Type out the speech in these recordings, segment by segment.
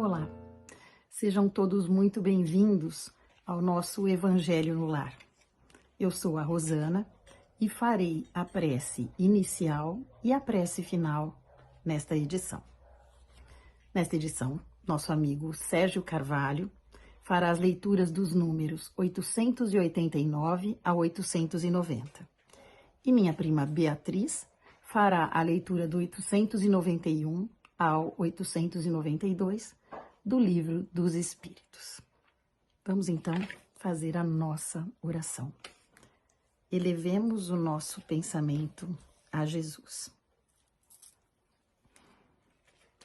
Olá, sejam todos muito bem-vindos ao nosso Evangelho no Lar. Eu sou a Rosana e farei a prece inicial e a prece final nesta edição. Nesta edição, nosso amigo Sérgio Carvalho fará as leituras dos números 889 a 890. E minha prima Beatriz fará a leitura do 891 ao 892 do Livro dos Espíritos. Vamos então fazer a nossa oração. Elevemos o nosso pensamento a Jesus.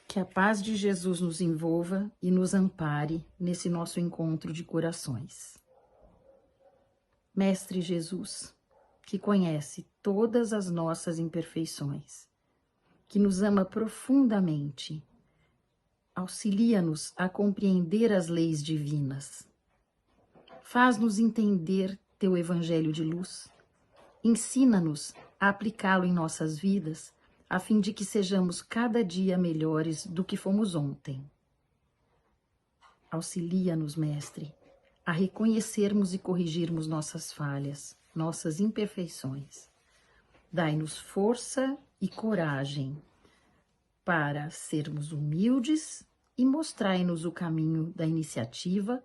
Que a paz de Jesus nos envolva e nos ampare nesse nosso encontro de corações. Mestre Jesus, que conhece todas as nossas imperfeições, que nos ama profundamente, auxilia-nos a compreender as leis divinas. Faz-nos entender teu Evangelho de luz. Ensina-nos a aplicá-lo em nossas vidas, a fim de que sejamos cada dia melhores do que fomos ontem. Auxilia-nos, Mestre, a reconhecermos e corrigirmos nossas falhas, nossas imperfeições. Dai-nos força e coragem para sermos humildes e mostrai-nos o caminho da iniciativa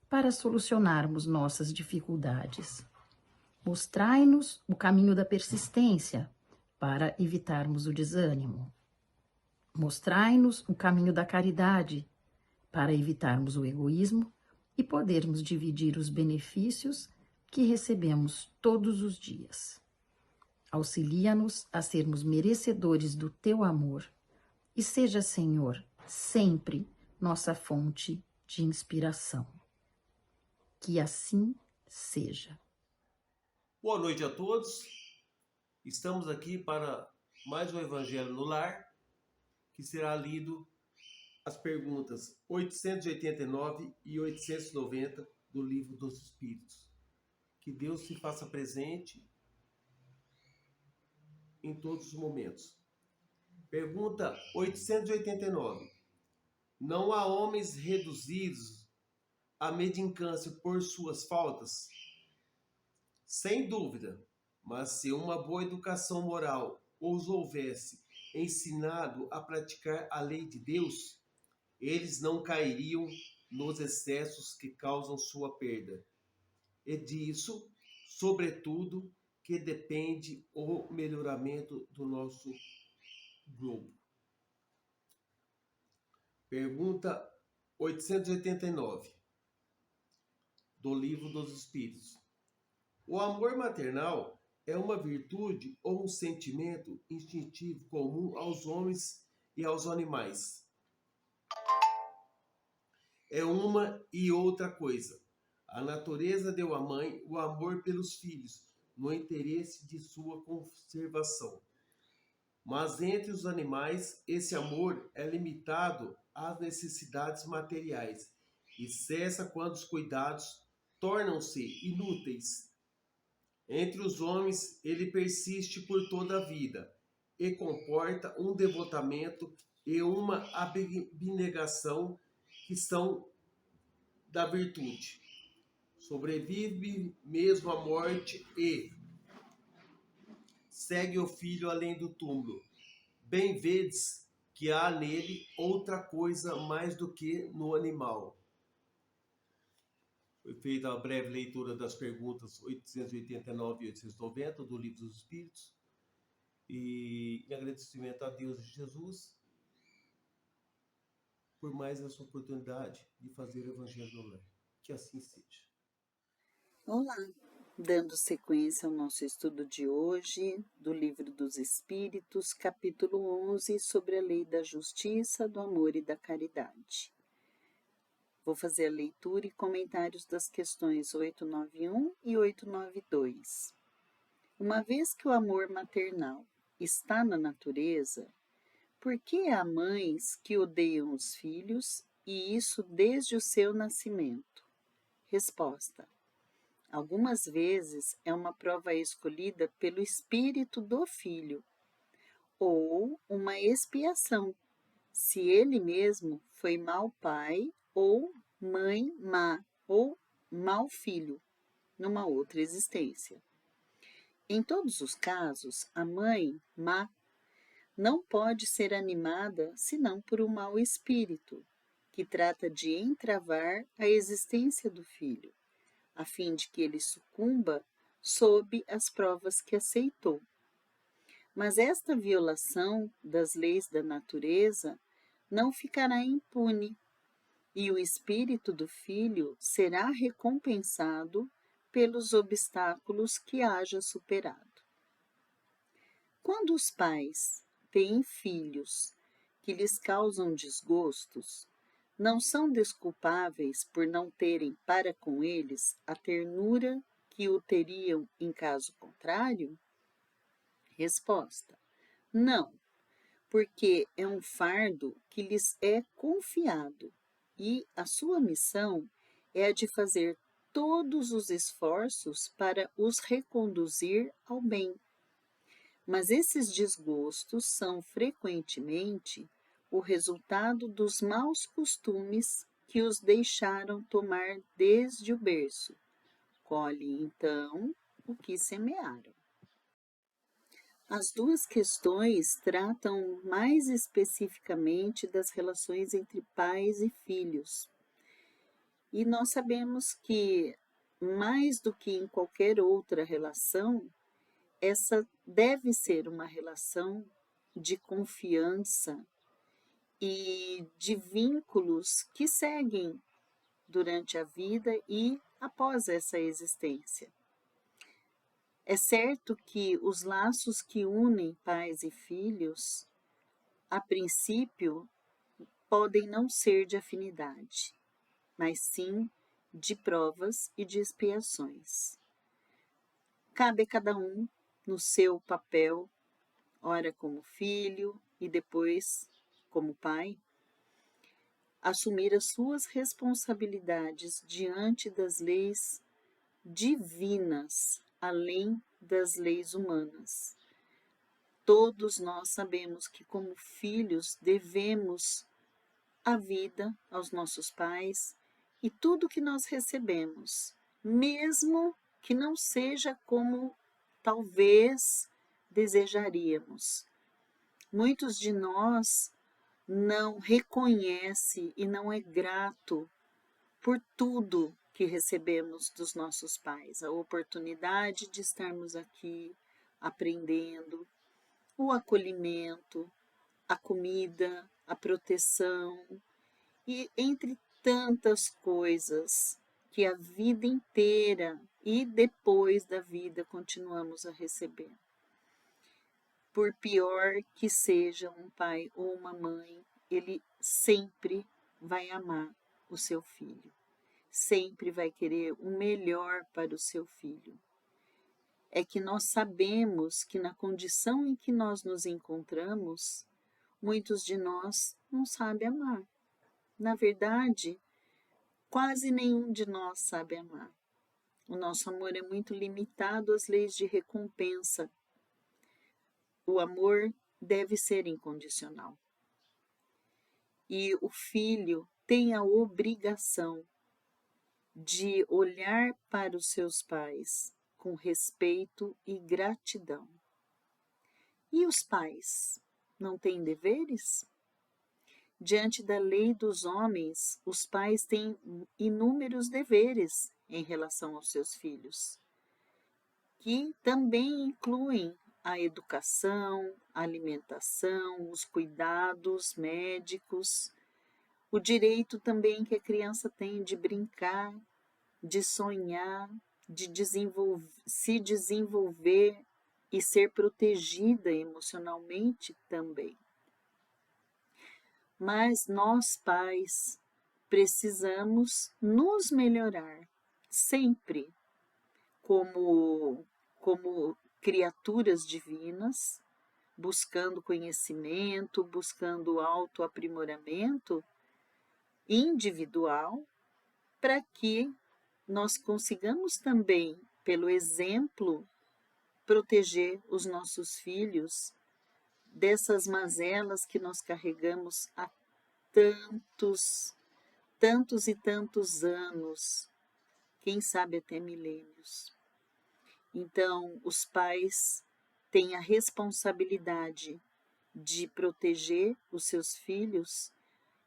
para solucionarmos nossas dificuldades. Mostrai-nos o caminho da persistência para evitarmos o desânimo. Mostrai-nos o caminho da caridade para evitarmos o egoísmo e podermos dividir os benefícios que recebemos todos os dias. Auxilia-nos a sermos merecedores do teu amor e seja, Senhor, sempre nossa fonte de inspiração. Que assim seja. Boa noite a todos. Estamos aqui para mais um Evangelho no Lar, que será lido as perguntas 889 e 890 do Livro dos Espíritos. Que Deus se faça presente em todos os momentos. Pergunta 889. Não há homens reduzidos à mendicância por suas faltas? Sem dúvida, mas se uma boa educação moral os houvesse ensinado a praticar a lei de Deus, eles não cairiam nos excessos que causam sua perda. E disso, sobretudo, que depende o melhoramento do nosso globo. Pergunta 889, do Livro dos Espíritos. O amor maternal é uma virtude ou um sentimento instintivo comum aos homens e aos animais? É uma e outra coisa. A natureza deu à mãe o amor pelos filhos, no interesse de sua conservação. Mas entre os animais, esse amor é limitado às necessidades materiais e cessa quando os cuidados tornam-se inúteis. Entre os homens, ele persiste por toda a vida e comporta um devotamento e uma abnegação que são da virtude. Sobrevive mesmo à morte e segue o filho além do túmulo. Bem vedes que há nele outra coisa mais do que no animal. Foi feita a breve leitura das perguntas 889 e 890 do Livro dos Espíritos. E em agradecimento a Deus e Jesus por mais essa oportunidade de fazer o Evangelho no Lar. Que assim seja. Olá, dando sequência ao nosso estudo de hoje, do Livro dos Espíritos, capítulo 11, sobre a lei da justiça, do amor e da caridade. Vou fazer a leitura e comentários das questões 891 e 892. Uma vez que o amor maternal está na natureza, por que há mães que odeiam os filhos, e isso desde o seu nascimento? Resposta: algumas vezes é uma prova escolhida pelo espírito do filho, ou uma expiação, se ele mesmo foi mau pai ou mãe má ou mau filho numa outra existência. Em todos os casos, a mãe má não pode ser animada senão por um mau espírito, que trata de entravar a existência do filho, a fim de que ele sucumba sob as provas que aceitou. Mas esta violação das leis da natureza não ficará impune, e o espírito do filho será recompensado pelos obstáculos que haja superado. Quando os pais têm filhos que lhes causam desgostos, não são desculpáveis por não terem para com eles a ternura que o teriam em caso contrário? Resposta: não, porque é um fardo que lhes é confiado e a sua missão é a de fazer todos os esforços para os reconduzir ao bem. Mas esses desgostos são frequentemente o resultado dos maus costumes que os deixaram tomar desde o berço. Colhe, então, o que semearam. As duas questões tratam mais especificamente das relações entre pais e filhos. E nós sabemos que, mais do que em qualquer outra relação, essa deve ser uma relação de confiança e de vínculos que seguem durante a vida e após essa existência. É certo que os laços que unem pais e filhos, a princípio, podem não ser de afinidade, mas sim de provas e de expiações. Cabe a cada um, no seu papel, ora como filho e depois como pai, assumir as suas responsabilidades diante das leis divinas, além das leis humanas. Todos nós sabemos que, como filhos, devemos a vida aos nossos pais e tudo que nós recebemos, mesmo que não seja como talvez desejaríamos. Muitos de nós não reconhece e não é grato por tudo que recebemos dos nossos pais, a oportunidade de estarmos aqui aprendendo, o acolhimento, a comida, a proteção e entre tantas coisas que a vida inteira e depois da vida continuamos a receber. Por pior que seja um pai ou uma mãe, ele sempre vai amar o seu filho, sempre vai querer o melhor para o seu filho. É que nós sabemos que na condição em que nós nos encontramos, muitos de nós não sabem amar. Na verdade, quase nenhum de nós sabe amar. O nosso amor é muito limitado às leis de recompensa. O amor deve ser incondicional. E o filho tem a obrigação de olhar para os seus pais com respeito e gratidão. E os pais não têm deveres? Diante da lei dos homens, os pais têm inúmeros deveres em relação aos seus filhos, que também incluem a educação, a alimentação, os cuidados médicos, o direito também que a criança tem de brincar, de sonhar, de se desenvolver e ser protegida emocionalmente também. Mas nós, pais, precisamos nos melhorar sempre como criaturas divinas, buscando conhecimento, buscando autoaprimoramento individual, para que nós consigamos também, pelo exemplo, proteger os nossos filhos dessas mazelas que nós carregamos há tantos e tantos anos, quem sabe até milênios. Então, os pais têm a responsabilidade de proteger os seus filhos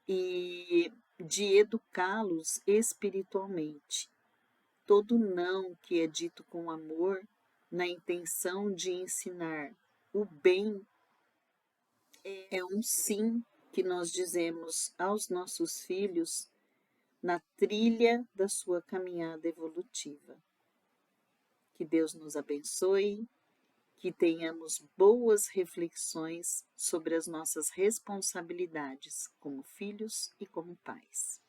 e de educá-los espiritualmente. Todo não que é dito com amor, na intenção de ensinar o bem, é um sim que nós dizemos aos nossos filhos na trilha da sua caminhada evolutiva. Que Deus nos abençoe, que tenhamos boas reflexões sobre as nossas responsabilidades como filhos e como pais.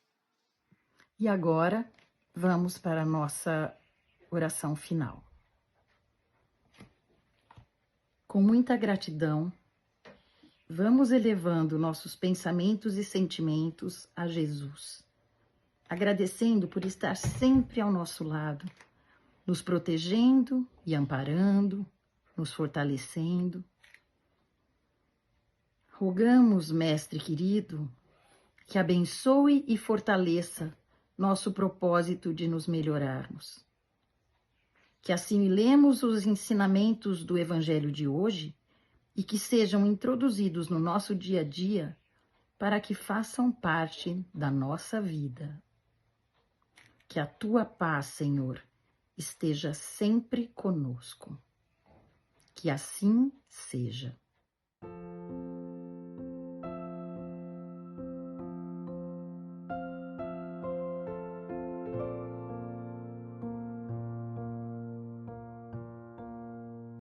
E agora, vamos para a nossa oração final. Com muita gratidão, vamos elevando nossos pensamentos e sentimentos a Jesus, agradecendo por estar sempre ao nosso lado, nos protegendo e amparando, nos fortalecendo. Rogamos, Mestre querido, que abençoe e fortaleça nosso propósito de nos melhorarmos. Que assimilemos os ensinamentos do Evangelho de hoje e que sejam introduzidos no nosso dia a dia para que façam parte da nossa vida. Que a tua paz, Senhor, esteja sempre conosco. Que assim seja.